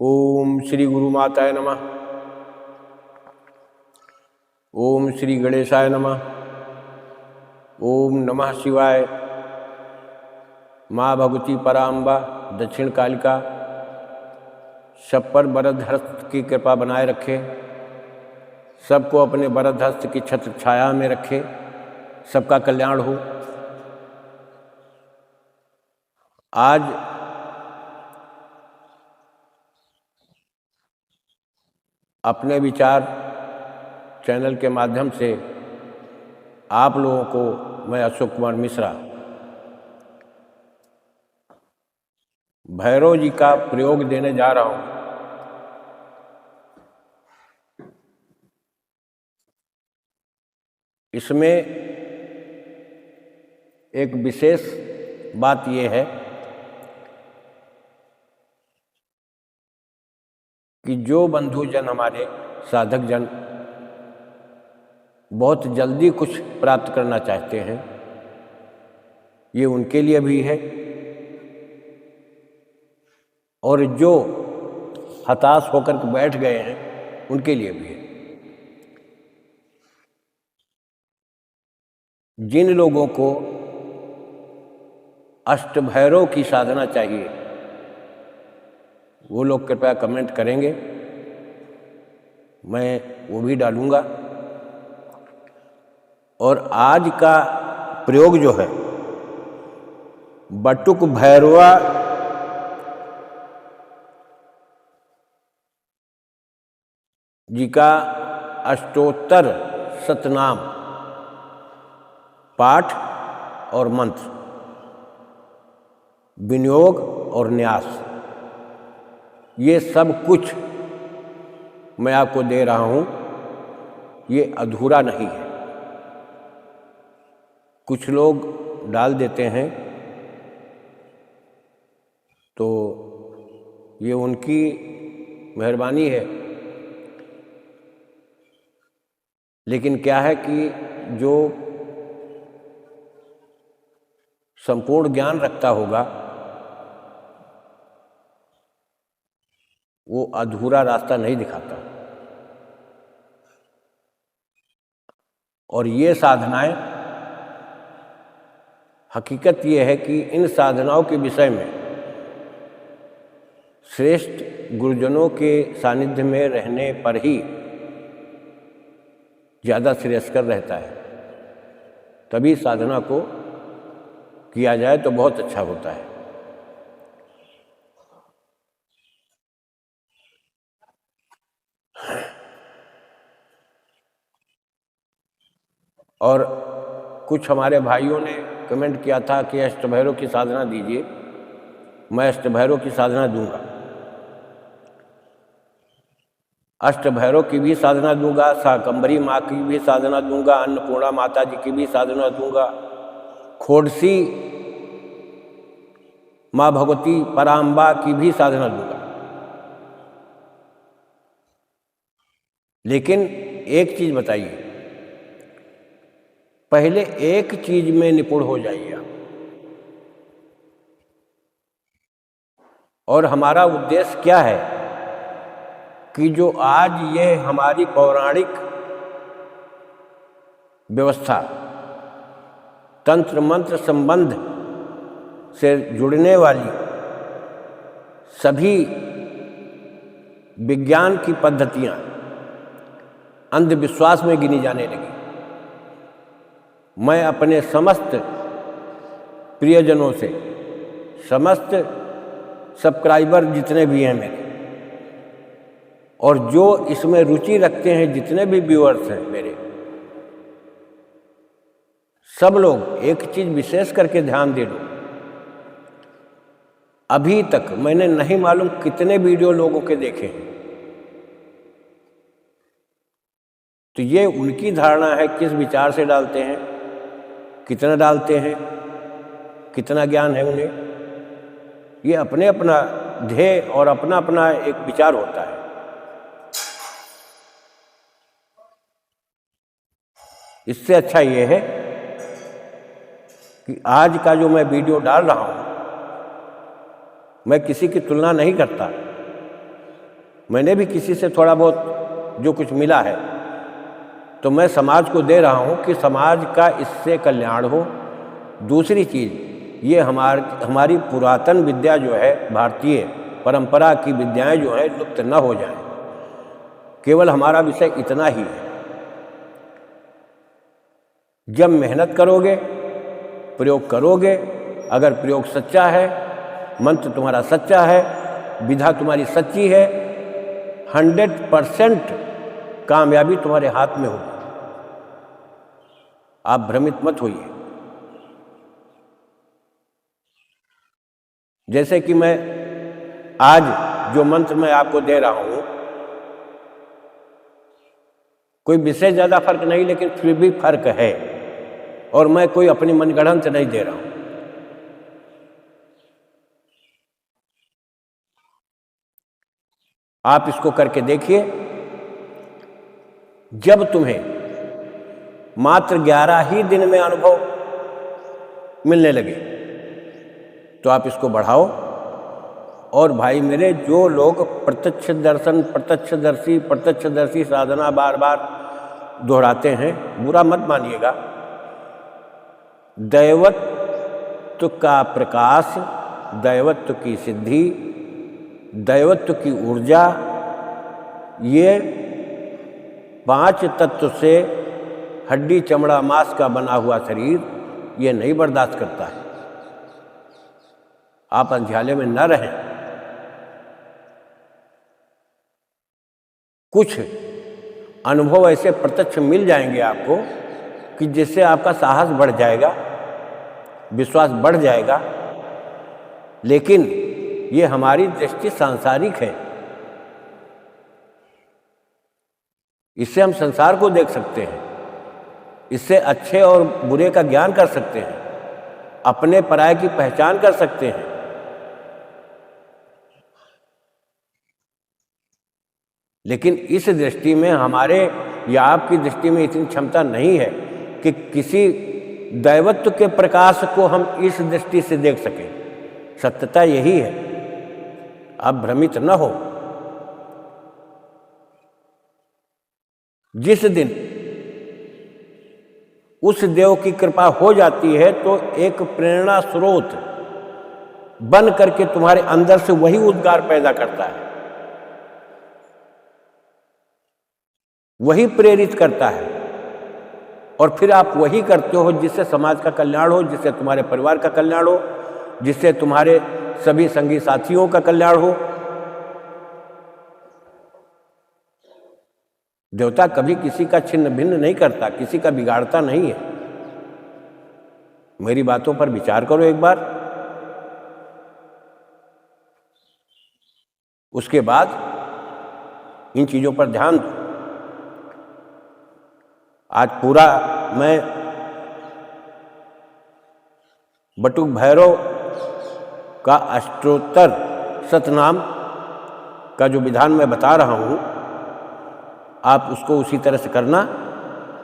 ओम श्री गुरु माताय नमः। ओम श्री गणेशाय नमः। ओम नमः शिवाय। माँ भगवती पराम्बा दक्षिण कालिका सब पर वरद हस्त की कृपा बनाए रखे, सबको अपने वरद हस्त की छत्र छाया में रखे, सबका कल्याण हो। आज अपने विचार चैनल के माध्यम से आप लोगों को मैं अशोक कुमार मिश्रा भैरव जी का प्रयोग देने जा रहा हूँ। इसमें एक विशेष बात यह है कि जो बंधुजन हमारे साधक जन बहुत जल्दी कुछ प्राप्त करना चाहते हैं, ये उनके लिए भी है, और जो हताश होकर के बैठ गए हैं उनके लिए भी है। जिन लोगों को अष्टभैरव की साधना चाहिए वो लोग कृपया कमेंट करेंगे, मैं वो भी डालूंगा। और आज का प्रयोग जो है बटुक भैरवा जी का अष्टोत्तर शतनाम पाठ और मंत्र, विनियोग और न्यास, ये सब कुछ मैं आपको दे रहा हूँ। ये अधूरा नहीं है। कुछ लोग डाल देते हैं तो ये उनकी मेहरबानी है, लेकिन क्या है कि जो संपूर्ण ज्ञान रखता होगा वो अधूरा रास्ता नहीं दिखाता। और ये साधनाएं, हकीकत ये है कि इन साधनाओं के विषय में श्रेष्ठ गुरुजनों के सानिध्य में रहने पर ही ज़्यादा श्रेयस्कर रहता है। तभी साधना को किया जाए तो बहुत अच्छा होता है। और कुछ हमारे भाइयों ने कमेंट किया था कि अष्टभैरव की साधना दीजिए। मैं अष्टभैरव की साधना दूंगा, अष्टभैरव की भी साधना दूंगा, शाकंभरी माँ की भी साधना दूंगा, अन्नपूर्णा माता जी की भी साधना दूंगा, खोड़सी माँ भगवती पराम्बा की भी साधना दूंगा। लेकिन एक चीज बताइए, पहले एक चीज में निपुण हो जाइए आप। और हमारा उद्देश्य क्या है कि जो आज ये हमारी पौराणिक व्यवस्था तंत्र मंत्र संबंध से जुड़ने वाली सभी विज्ञान की पद्धतियां अंधविश्वास में गिनी जाने लगी। मैं अपने समस्त प्रियजनों से, समस्त सब्सक्राइबर जितने भी हैं मेरे, और जो इसमें रुचि रखते हैं, जितने भी व्यूअर्स हैं मेरे, सब लोग एक चीज विशेष करके ध्यान दे लो। अभी तक मैंने नहीं मालूम कितने वीडियो लोगों के देखे हैं, तो ये उनकी धारणा है किस विचार से डालते हैं, कितना डालते हैं, कितना ज्ञान है उन्हें। ये अपने अपना ध्येय और अपना अपना एक विचार होता है। इससे अच्छा ये है कि आज का जो मैं वीडियो डाल रहा हूँ, मैं किसी की तुलना नहीं करता। मैंने भी किसी से थोड़ा बहुत जो कुछ मिला है तो मैं समाज को दे रहा हूँ कि समाज का इससे कल्याण हो। दूसरी चीज़, ये हमारी पुरातन विद्या जो है, भारतीय परंपरा की विद्याएं जो हैं लुप्त न हो जाएं। केवल हमारा विषय इतना ही है, जब मेहनत करोगे, प्रयोग करोगे, अगर प्रयोग सच्चा है, मंत्र तुम्हारा सच्चा है, विधा तुम्हारी सच्ची है, 100% कामयाबी तुम्हारे हाथ में होगी। आप भ्रमित मत होइए। जैसे कि मैं आज जो मंत्र मैं आपको दे रहा हूं, कोई विशेष ज्यादा फर्क नहीं, लेकिन फिर भी फर्क है, और मैं कोई अपनी मनगढ़ंत नहीं दे रहा हूं। आप इसको करके देखिए। जब तुम्हें मात्र 11 ही दिन में अनुभव मिलने लगे तो आप इसको बढ़ाओ। और भाई मेरे, जो लोग प्रत्यक्ष दर्शन, प्रत्यक्षदर्शी साधना बार बार दोहराते हैं, बुरा मत मानिएगा। दैवत्व का प्रकाश, दैवत्व की सिद्धि, दैवत्व की ऊर्जा, ये 5 तत्व से हड्डी चमड़ा मांस का बना हुआ शरीर ये नहीं बर्दाश्त करता है। आप अंधियाले में न रहें। कुछ अनुभव ऐसे प्रत्यक्ष मिल जाएंगे आपको कि जिससे आपका साहस बढ़ जाएगा, विश्वास बढ़ जाएगा। लेकिन ये हमारी दृष्टि सांसारिक है, इससे हम संसार को देख सकते हैं, इससे अच्छे और बुरे का ज्ञान कर सकते हैं, अपने पराये की पहचान कर सकते हैं। लेकिन इस दृष्टि में हमारे या आपकी दृष्टि में इतनी क्षमता नहीं है कि किसी दैवत्व के प्रकाश को हम इस दृष्टि से देख सकें। सत्यता यही है, आप भ्रमित न हो। जिस दिन उस देव की कृपा हो जाती है तो एक प्रेरणा स्रोत बन करके तुम्हारे अंदर से वही उद्गार पैदा करता है, वही प्रेरित करता है, और फिर आप वही करते हो जिससे समाज का कल्याण हो, जिससे तुम्हारे परिवार का कल्याण हो, जिससे तुम्हारे सभी संगी साथियों का कल्याण हो। देवता कभी किसी का छिन्न भिन्न नहीं करता, किसी का बिगाड़ता नहीं है। मेरी बातों पर विचार करो एक बार, उसके बाद इन चीजों पर ध्यान दो। आज पूरा मैं बटुक भैरव का अष्टोत्तर सतनाम का जो विधान मैं बता रहा हूँ, आप उसको उसी तरह से करना,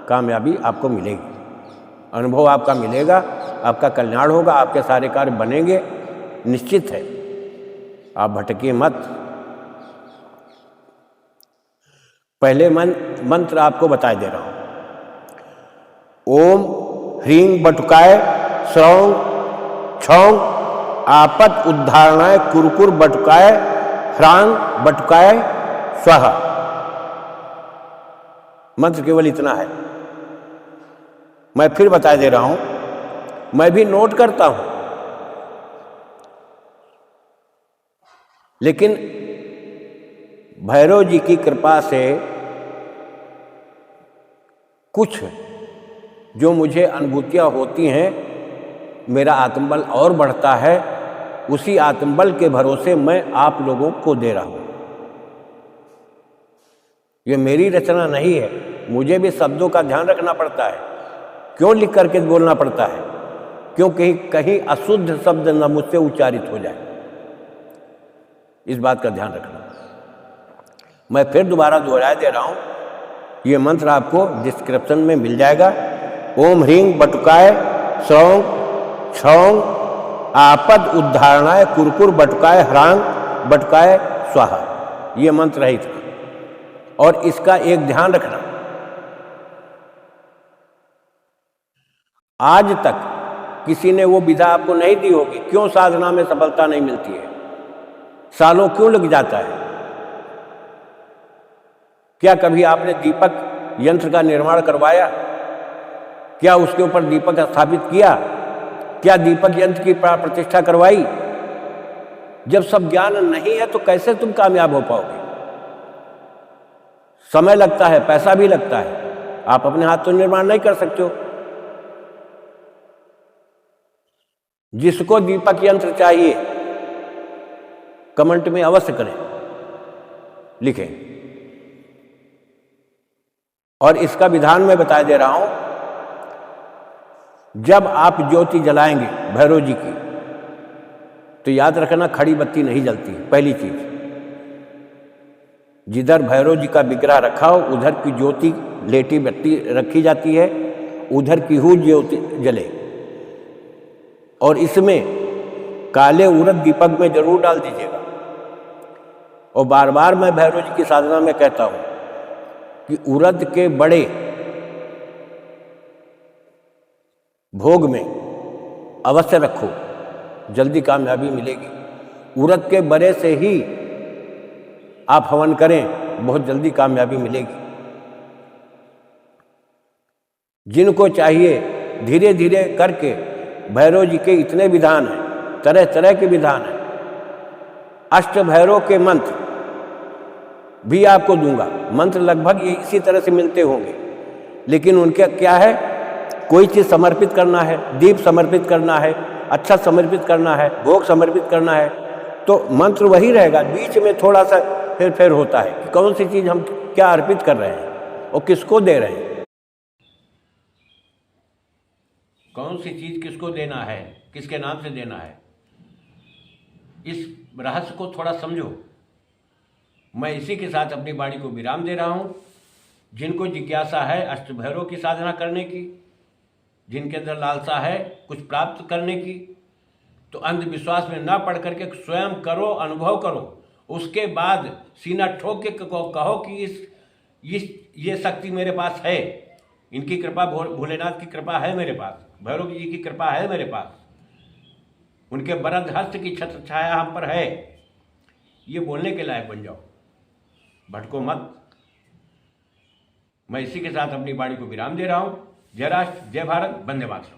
कामयाबी आपको मिलेगी, अनुभव आपका मिलेगा, आपका कल्याण होगा, आपके सारे कार्य बनेंगे, निश्चित है। आप भटकिए मत। पहले मंत्र आपको बता दे रहा हूँ। ओम ह्रीं बटुकाय श्रौं क्षौं आपद उद्धारणाय कुरकुर बटुकाय ह्रांग बटुकाय स्वाहा। मंत्र केवल इतना है। मैं फिर बता दे रहा हूं, मैं भी नोट करता हूं, लेकिन भैरव जी की कृपा से कुछ जो मुझे अनुभूतियां होती हैं, मेरा आत्मबल और बढ़ता है। उसी आत्मबल के भरोसे मैं आप लोगों को दे रहा हूं। ये मेरी रचना नहीं है, मुझे भी शब्दों का ध्यान रखना पड़ता है। क्यों लिख करके बोलना पड़ता है? क्योंकि कहीं अशुद्ध शब्द न मुझसे उच्चारित हो जाए, इस बात का ध्यान रखना। मैं फिर दोबारा दोहराए दे रहा हूं, ये मंत्र आपको डिस्क्रिप्शन में मिल जाएगा। ओम ह्रीं बटुकाय श्रौं क्षौं आपद उद्धारणाय कुरकुर बटुकाय ह्रांग बटुकाय स्वाहा। ये मंत्र रहित था। और इसका एक ध्यान रखना, आज तक किसी ने वो विधा आपको नहीं दी होगी, क्यों साधना में सफलता नहीं मिलती है, सालों क्यों लग जाता है। क्या कभी आपने दीपक यंत्र का निर्माण करवाया? क्या उसके ऊपर दीपक स्थापित किया? क्या दीपक यंत्र की प्रतिष्ठा करवाई? जब सब ज्ञान नहीं है तो कैसे तुम कामयाब हो पाओगे? समय लगता है, पैसा भी लगता है, आप अपने हाथ तो निर्माण नहीं कर सकते हो। जिसको दीपक यंत्र चाहिए कमेंट में अवश्य करें, लिखें। और इसका विधान मैं बता दे रहा हूं, जब आप ज्योति जलाएंगे भैरव जी की, तो याद रखना खड़ी बत्ती नहीं जलती। पहली चीज, जिधर भैरव जी का विग्रह रखा हो उधर की ज्योति लेटी बत्ती रखी जाती है, उधर की ही ज्योति जले। और इसमें काले उड़द दीपक में जरूर डाल दीजिएगा। और बार बार मैं भैरव जी की साधना में कहता हूं कि उड़द के बड़े भोग में अवश्य रखो, जल्दी कामयाबी मिलेगी। उड़द के बड़े से ही आप हवन करें, बहुत जल्दी कामयाबी मिलेगी। जिनको चाहिए धीरे धीरे करके, भैरव जी के इतने विधान हैं, तरह तरह के विधान हैं। अष्ट भैरव के मंत्र भी आपको दूंगा, मंत्र लगभग ये इसी तरह से मिलते होंगे, लेकिन उनके क्या है, कोई चीज़ समर्पित करना है, दीप समर्पित करना है, अच्छा समर्पित करना है, भोग समर्पित करना है, तो मंत्र वही रहेगा। बीच में थोड़ा सा फेर फेर होता है कि कौन सी चीज़ हम क्या अर्पित कर रहे हैं और किसको दे रहे हैं, कौन सी चीज़ किसको देना है, किसके नाम से देना है। इस रहस्य को थोड़ा समझो। मैं इसी के साथ अपनी वाणी को विराम दे रहा हूँ। जिनको जिज्ञासा है अष्टभैरव की साधना करने की, जिनके अंदर लालसा है कुछ प्राप्त करने की, तो अंधविश्वास में ना पड़ करके स्वयं करो, अनुभव करो। उसके बाद सीना ठोक के कहो कि ये शक्ति मेरे पास है, इनकी कृपा, भोलेनाथ की कृपा है मेरे पास, भैरव जी की कृपा है मेरे पास, उनके वरद हस्त की छत्र छाया हम पर है। ये बोलने के लायक बन जाओ, भटको मत। मैं इसी के साथ अपनी वाणी को विराम दे रहा हूँ। जय राष्ट्र, जय भारत, वंदे मातरम।